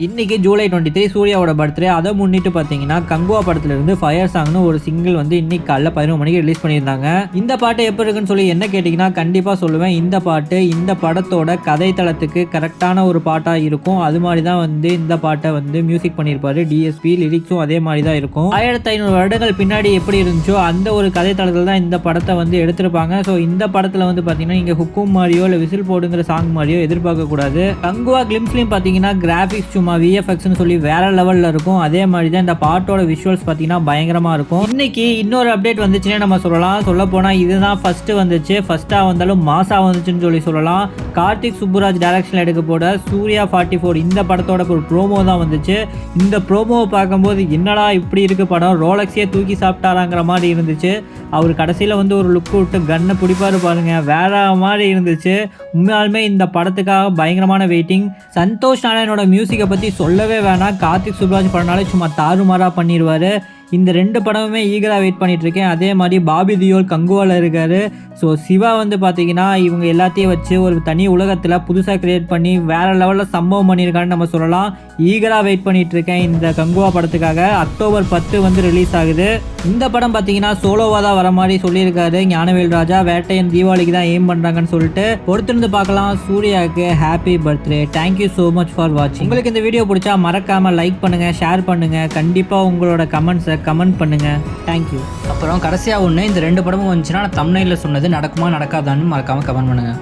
இன்னைக்கு ஜூலை 23 சூர்யாவோட பர்த்டே. அதை முன்னிட்டு பார்த்தீங்கன்னா கங்குவா படத்துல இருந்து ஃபயர் சாங்னு ஒரு சிங்கிள் வந்து இன்னைக்கு காலைல 11 மணிக்கு ரிலீஸ் பண்ணியிருந்தாங்க. இந்த பாட்டு எப்படி இருக்குன்னு சொல்லி என்ன கேட்டிங்கன்னா கண்டிப்பாக சொல்லுவேன். இந்த பாட்டு இந்த படத்தோட கதை தளத்துக்கு கரெக்டான ஒரு பாட்டாக இருக்கும். அது மாதிரி தான் வந்து இந்த பாட்டை வந்து மியூசிக் பண்ணியிருப்பாரு டிஎஸ்பி. லிரிக்ஸும் அதே மாதிரி தான் இருக்கும். 1500 வருடங்கள் பின்னாடி எப்படி இருந்துச்சோ அந்த ஒரு கதை தளத்தில் தான் இந்த படத்தை வந்து எடுத்திருப்பாங்க. ஸோ இந்த படத்தில் வந்து பார்த்தீங்கன்னா இங்கே ஹுக்கும் மாதிரியோ இல்லை விசில் போடுங்கிற சாங் மாதிரியோ எதிர்பார்க்கக்கூடாது. கங்குவா கிளிம்ஸ்லையும் பார்த்தீங்கன்னா கிராஃபிக்ஸ் சும்மா விஎஃப்எக்ஸ்னு சொல்லி வேற லெவலில் இருக்கும். அதே மாதிரி தான் இந்த பாட்டோட விஷுவல்ஸ் பார்த்தீங்கன்னா பயங்கரமாக இருக்கும். இன்னைக்கு இன்னொரு அப்டேட் வந்துச்சுன்னே நம்ம சொல்லலாம். சொல்ல போனால் இதுதான் ஃபர்ஸ்ட் வந்துச்சு. ஃபர்ஸ்ட்டாக வந்தாலும் மாசா வந்துச்சுன்னு சொல்லி சொல்லலாம். கார்த்திக் சுப்புராஜ் டைரக்ஷனில் எடுக்க போட சூர்யா 44 இந்த படத்தோட ஒரு ப்ரோமோ தான் வந்துச்சு. இந்த ப்ரோமோவை பார்க்கும்போது என்னடா இப்படி இருக்கு படம், ரோலக்ஸே தூக்கி சாப்பிட்டாராங்கிற மாதிரி இருந்துச்சு. அவர் கடைசியில் வந்து ஒரு லுக் விட்டு கன்னை பிடிப்பாரு பாருங்க, வேற மாதிரி இருந்துச்சு. உண்மையாலுமே இந்த படத்துக்காக பயங்கரமான வெயிட்டிங். சந்தோஷ் நாராயணோட மியூசிக்கை பற்றி சொல்லவே வேணாம். கார்த்திக் சுப்புராஜ் படனாலே சும்மா தாறுமாறாக பண்ணிடுவார். இந்த 2 படமுமே ஈகராக வெயிட் பண்ணிட்டு இருக்கேன். அதே மாதிரி பாபி தியோல் கங்குவாவில் இருக்காரு. ஸோ சிவா வந்து பார்த்தீங்கன்னா இவங்க எல்லாத்தையும் வச்சு ஒரு தனி உலகத்தில் புதுசாக கிரியேட் பண்ணி வேற லெவலில் சம்பவம் பண்ணியிருக்கான்னு நம்ம சொல்லலாம். ஈகராக வெயிட் பண்ணிட்டு இருக்கேன் இந்த கங்குவா படத்துக்காக. அக்டோபர் 10 வந்து ரிலீஸ் ஆகுது. இந்த படம் பார்த்தீங்கன்னா சோலோவாக தான் வர மாதிரி சொல்லியிருக்காரு ஞானவேல் ராஜா. வேட்டையன் தீபாவளிக்கு தான் எய்ம் பண்ணுறாங்கன்னு சொல்லிட்டு பொறுத்திருந்து பார்க்கலாம். சூர்யாவுக்கு happy birthday. Thank you so much for வாட்சிங். உங்களுக்கு இந்த வீடியோ பிடிச்சா மறக்காமல் லைக் பண்ணுங்கள், ஷேர் பண்ணுங்கள். கண்டிப்பாக உங்களோட கமெண்ட்ஸை கமெண்ட் பண்ணுங்க. தேங்க்யூ. அப்புறம் கடைசியாக ஒன்று, இந்த 2 படமும் வந்துச்சுன்னா நான் தம்ப்நெயில்ல சொன்னது நடக்குமா நடக்காதான்னு மறக்காமல் கமெண்ட் பண்ணுங்கள்.